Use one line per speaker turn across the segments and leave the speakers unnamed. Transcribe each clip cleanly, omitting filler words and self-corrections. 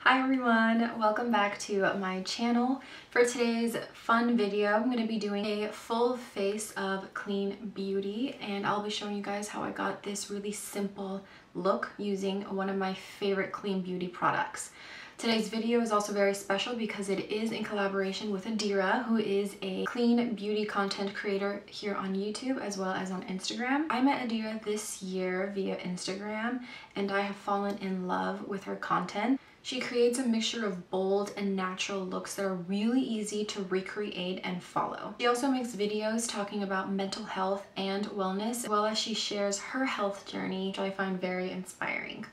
Hi everyone, welcome back to my channel. For today's fun video, I'm going to be doing a full face of clean beauty, and I'll be showing you guys how I got this really simple look using one of my favorite clean beauty products. Today's video is also very special because it is in collaboration with Adaira, who is a clean beauty content creator here on YouTube as well as on Instagram. I met Adaira this year via Instagram and I have fallen in love with her content. She creates a mixture of bold and natural looks that are really easy to recreate and follow. She also makes videos talking about mental health and wellness, as well as she shares her health journey, which I find very inspiring.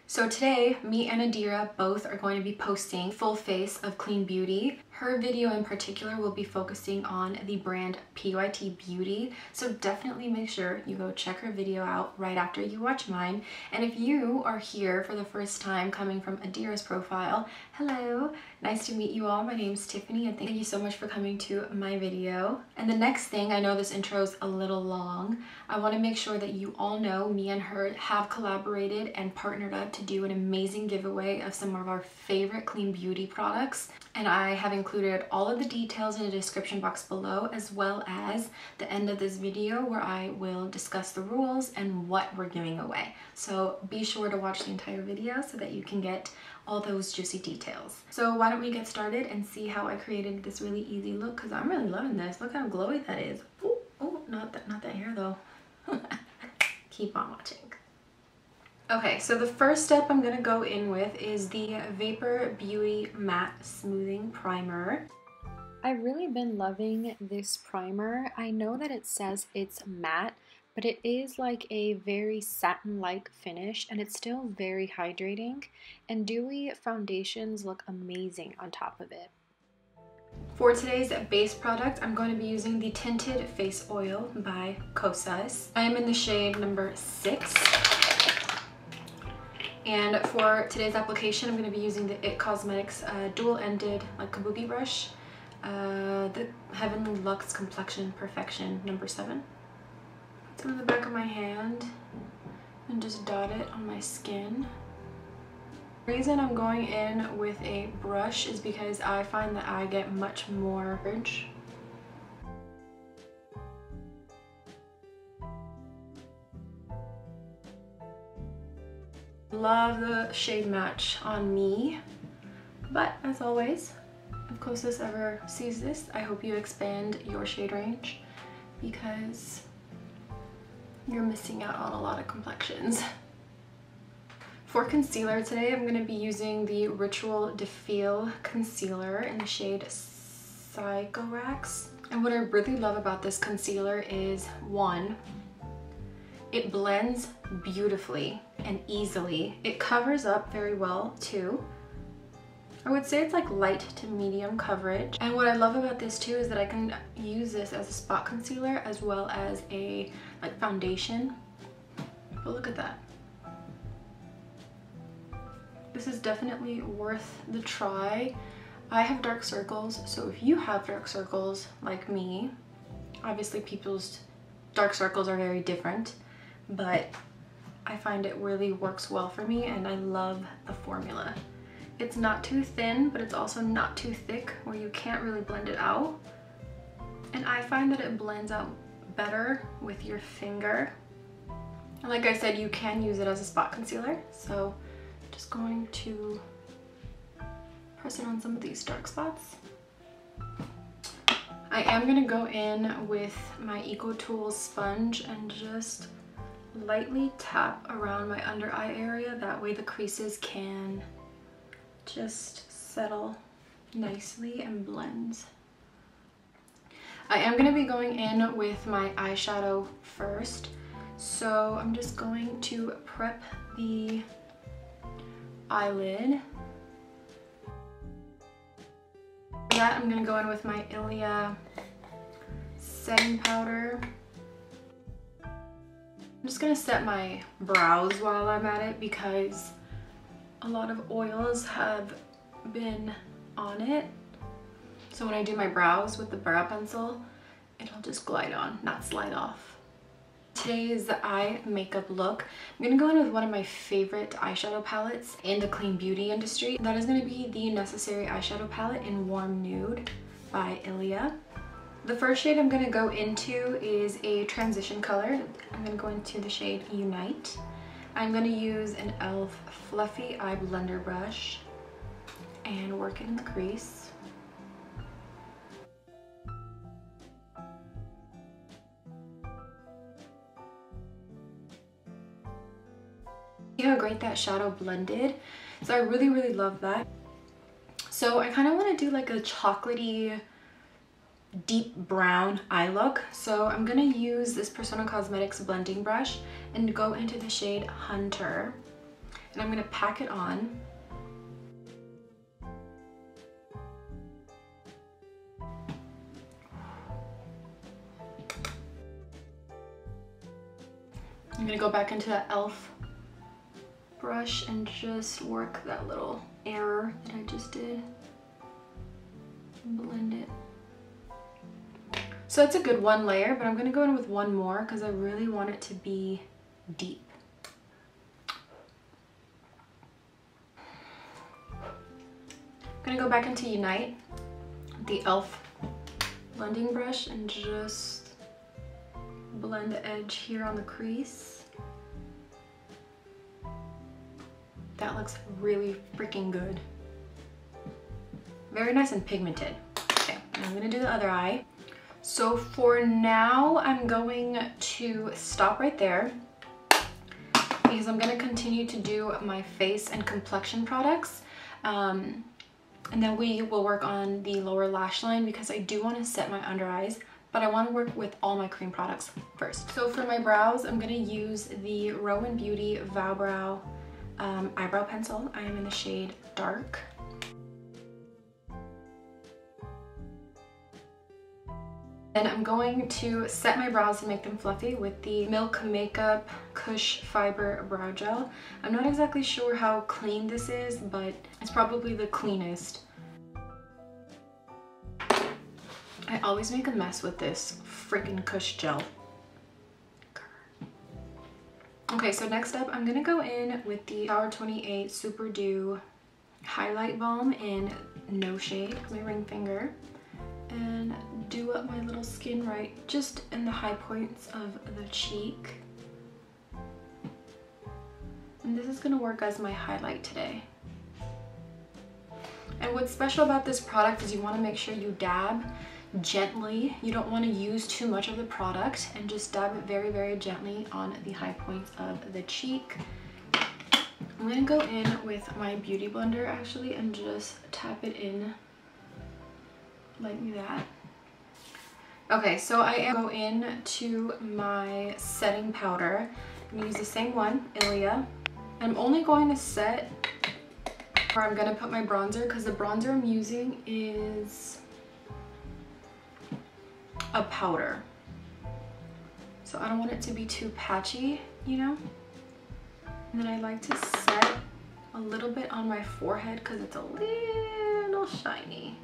So today, me and Adaira both are going to be posting full face of clean beauty. Her video in particular will be focusing on the brand PYT Beauty, so definitely make sure you go check her video out right after you watch mine. And if you are here for the first time coming from Adaira's profile, hello, nice to meet you all. My name is Tiffany and thank you so much for coming to my video. And the next thing, I know this intro is a little long, I want to make sure that you all know me and her have collaborated and partnered up to do an amazing giveaway of some of our favorite clean beauty products. And I have included all of the details in the description box below, as well as the end of this video where I will discuss the rules and what we're giving away. So be sure to watch the entire video so that you can get all those juicy details. So why don't we get started and see how I created this really easy look, because I'm really loving this. Look how glowy that is. Oh, oh, not that hair though. Keep on watching. Okay, so the first step I'm going to go in with is the Vapor Beauty Matte Smoothing Primer. I've really been loving this primer. I know that it says it's matte, but it is like a very satin-like finish and it's still very hydrating, and dewy foundations look amazing on top of it. For today's base product, I'm going to be using the Tinted Face Oil by Kosas. I am in the shade number 6. And for today's application, I'm going to be using the IT Cosmetics dual-ended like kabuki brush, the Heavenly Luxe Complexion Perfection number 7. Put it on the back of my hand and just dot it on my skin. The reason I'm going in with a brush is because I find that I get much more coverage. Love the shade match on me, but as always, if Kosas ever sees this, I hope you expand your shade range because you're missing out on a lot of complexions. For concealer today, I'm going to be using the Ritual Defil Concealer in the shade Psychorax. And what I really love about this concealer is, one, it blends beautifully and easily. It covers up very well too. I would say it's like light to medium coverage. And what I love about this too is that I can use this as a spot concealer as well as a like foundation. But look at that. This is definitely worth the try. I have dark circles, so if you have dark circles like me, obviously people's dark circles are very different, but I find it really works well for me and I love the formula. It's not too thin, but it's also not too thick where you can't really blend it out. And I find that it blends out better with your finger. And like I said, you can use it as a spot concealer. So just going to press it on some of these dark spots. I am gonna go in with my EcoTools sponge and just lightly tap around my under eye area. That way the creases can just settle nicely and blend. I am going to be going in with my eyeshadow first, so I'm just going to prep the eyelid. For that, I'm going to go in with my Ilia setting powder. I'm just going to set my brows while I'm at it because a lot of oils have been on it. So when I do my brows with the brow pencil, it'll just glide on, not slide off. today's eye makeup look, I'm gonna go in with one of my favorite eyeshadow palettes in the clean beauty industry. That is gonna be the Necessary eyeshadow palette in Warm Nude by Ilia. The first shade I'm gonna go into is a transition color. I'm gonna go into the shade Unite. I'm gonna use an e.l.f. fluffy eye blender brush and work it in the crease. See how great that shadow blended? So I really love that. So I kind of want to do like a chocolatey deep brown eye look. So I'm going to use this Persona Cosmetics blending brush and go into the shade Hunter. And I'm going to pack it on. I'm going to go back into that e.l.f. brush and just work that little error that I just did. Blend it. So it's a good one layer, but I'm going to go in with one more because I really want it to be deep. I'm going to go back into Unite, the e.l.f. blending brush, and just blend the edge here on the crease. That looks really freaking good. Very nice and pigmented. Okay, I'm going to do the other eye. So for now, I'm going to stop right there because I'm going to continue to do my face and complexion products. And then we will work on the lower lash line because I do want to set my under eyes, but I want to work with all my cream products first. So for my brows, I'm going to use the Rowan Beauty Vow Brow eyebrow pencil. I am in the shade Dark. And I'm going to set my brows and make them fluffy with the Milk Makeup Cush Fiber Brow Gel. I'm not exactly sure how clean this is, but it's probably the cleanest. I always make a mess with this freaking Cush gel. Okay, so next up, I'm gonna go in with the Power 28 Superdude Highlight Balm in No Shade, my ring finger, and do up my little skin right just in the high points of the cheek. And this is gonna work as my highlight today. And what's special about this product is you wanna make sure you dab gently. You don't want to use too much of the product, and just dab it very gently on the high points of the cheek. I'm going to go in with my beauty blender actually and just tap it in like that. Okay, so I am going in to my setting powder. I'm going to use the same one, Ilia. I'm only going to set where I'm going to put my bronzer because the bronzer I'm using is a powder, so I don't want it to be too patchy, you know. And then I like to set a little bit on my forehead because it's a little shiny.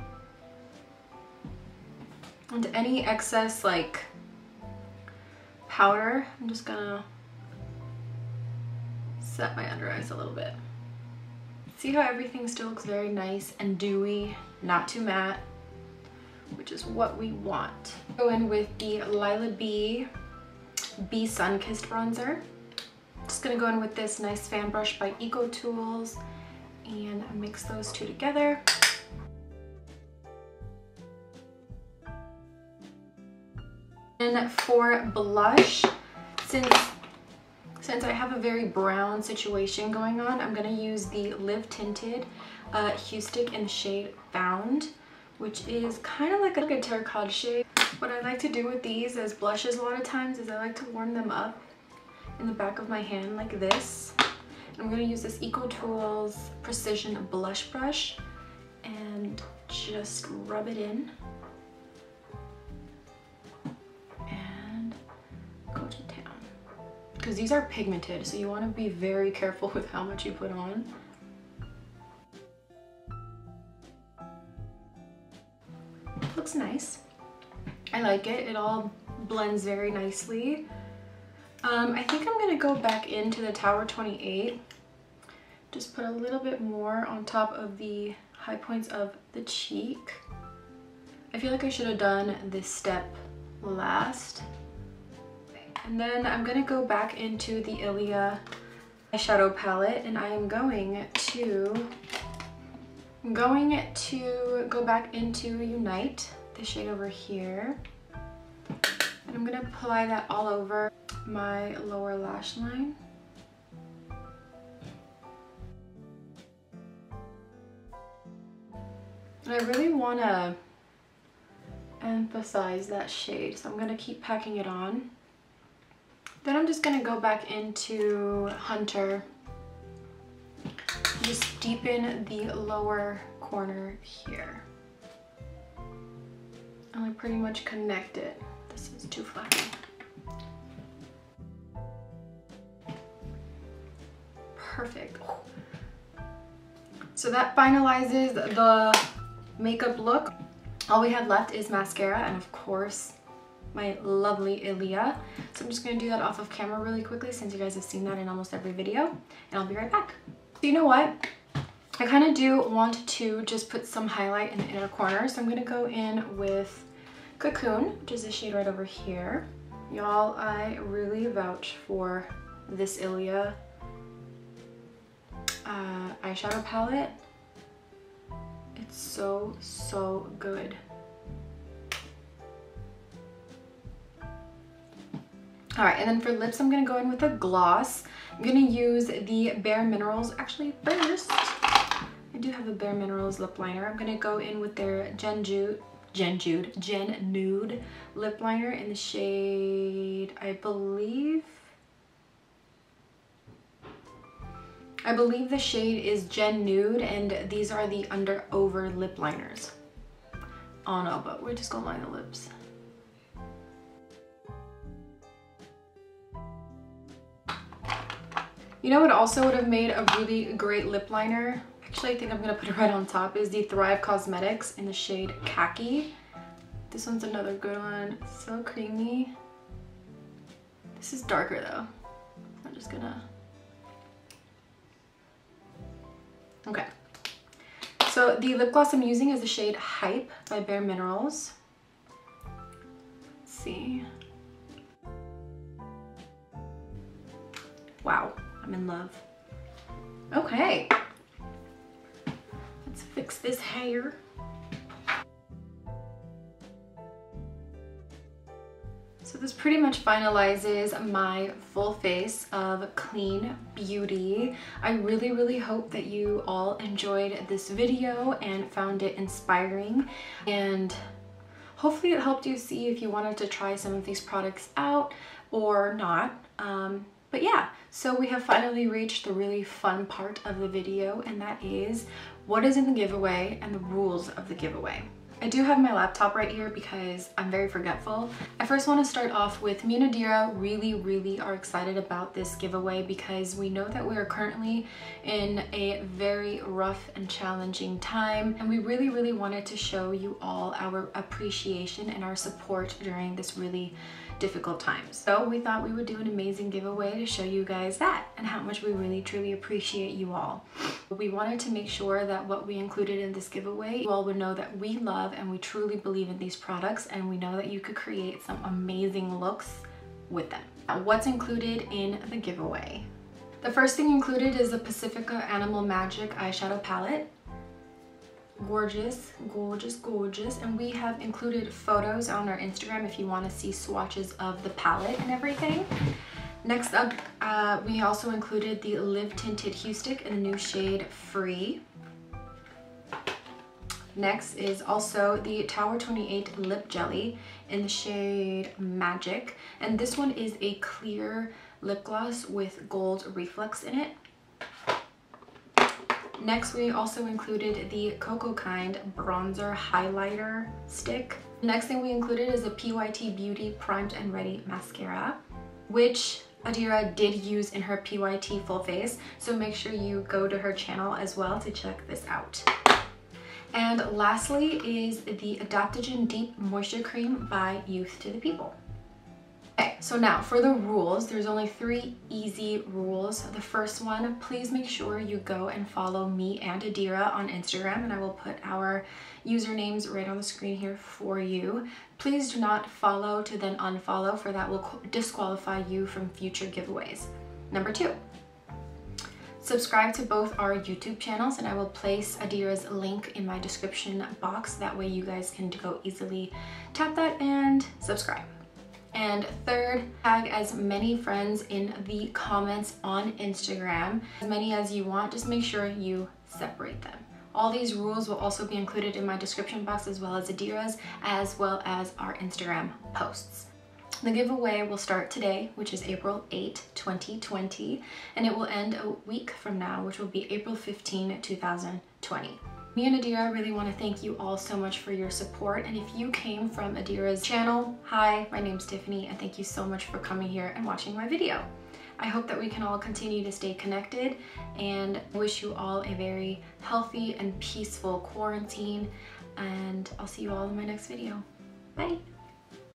And any excess like powder, I'm just gonna set my under eyes a little bit. See how everything still looks very nice and dewy, not too matte, which is what we want. Go in with the Lila Bee Sun-Kissed bronzer. Just gonna go in with this nice fan brush by Eco Tools and mix those two together. And for blush, since I have a very brown situation going on, I'm gonna use the Live Tinted Hue Stick in the shade Found, which is kind of like a terracotta shade. What I like to do with these as blushes a lot of times is I like to warm them up in the back of my hand like this. And I'm going to use this Eco Tools Precision Blush Brush and just rub it in and go to town. Because these are pigmented, so you want to be very careful with how much you put on. Looks nice. I like it. It all blends very nicely. I think I'm gonna go back into the Tower 28. Just put a little bit more on top of the high points of the cheek. I feel like I should have done this step last. And then I'm gonna go back into the Ilia eyeshadow palette, and I am going to go back into Unite, the shade over here. And I'm gonna apply that all over my lower lash line. And I really want to emphasize that shade, so I'm going to keep packing it on. Then I'm just going to go back into Hunter, just deepen the lower corner here. And I pretty much connect it. This is too flat. Perfect. So that finalizes the makeup look. All we have left is mascara and of course my lovely Ilia. So I'm just going to do that off of camera really quickly since you guys have seen that in almost every video, and I'll be right back. So you know what? I kind of do want to just put some highlight in the inner corner, so I'm going to go in with Cocoon, which is the shade right over here. Y'all, I really vouch for this Ilia eyeshadow palette. It's so good. All right, and then for lips, I'm gonna go in with a gloss. I'm gonna use the Bare Minerals. Actually, first, I do have a Bare Minerals lip liner. I'm gonna go in with their Gen Nude lip liner in the shade, I believe the shade is Gen Nude, and these are the Under Over lip liners. Oh no, but we're just gonna line the lips. You know what also would have made a really great lip liner? Actually, I think I'm gonna put it right on top, is the Thrive Cosmetics in the shade Khaki. This one's another good one. So creamy. This is darker though. I'm just gonna... Okay. So the lip gloss I'm using is the shade Hype by Bare Minerals. Let's see. Wow, I'm in love. Okay. Let's fix this hair. So this pretty much finalizes my full face of clean beauty. I really hope that you all enjoyed this video and found it inspiring, and hopefully it helped you see if you wanted to try some of these products out or not. But yeah, so we have finally reached the really fun part of the video, and that is what is in the giveaway and the rules of the giveaway. I do have my laptop right here because I'm very forgetful. I first want to start off with me and Adaira really are excited about this giveaway because we know that we are currently in a very rough and challenging time, and we really wanted to show you all our appreciation and our support during this really difficult times. So we thought we would do an amazing giveaway to show you guys that and how much we really truly appreciate you all. We wanted to make sure that what we included in this giveaway, you all would know that we love and we truly believe in these products, and we know that you could create some amazing looks with them. Now, what's included in the giveaway? The first thing included is the Pacifica Animal Magic eyeshadow palette. Gorgeous, and we have included photos on our Instagram if you want to see swatches of the palette and everything. Next up, we also included the Live Tinted Hue Stick in the new shade Free. Next is also the Tower 28 Lip Jelly in the shade Magic, and this one is a clear lip gloss with gold reflex in it. Next, we also included the Cocoa Kind Bronzer Highlighter Stick. The next thing we included is the PYT Beauty Primed and Ready Mascara, which Adaira did use in her PYT full face, so make sure you go to her channel as well to check this out. And lastly is the Adaptogen Deep Moisture Cream by Youth to the People. Okay, so now for the rules, there's only 3 easy rules. The first one, please make sure you go and follow me and Adaira on Instagram, and I will put our usernames right on the screen here for you. Please do not follow to then unfollow, for that will disqualify you from future giveaways. Number 2, subscribe to both our YouTube channels, and I will place Adaira's link in my description box. That way you guys can go easily tap that and subscribe. And third, tag as many friends in the comments on Instagram, as many as you want. Just make sure you separate them. All these rules will also be included in my description box, as well as Adaira's, as well as our Instagram posts. The giveaway will start today, which is April 8, 2020, and it will end a week from now, which will be April 15, 2020. Me and Adaira really want to thank you all so much for your support, and if you came from Adaira's channel, hi, my name's Tiffany, and thank you so much for coming here and watching my video. I hope that we can all continue to stay connected, and wish you all a very healthy and peaceful quarantine, and I'll see you all in my next video. Bye!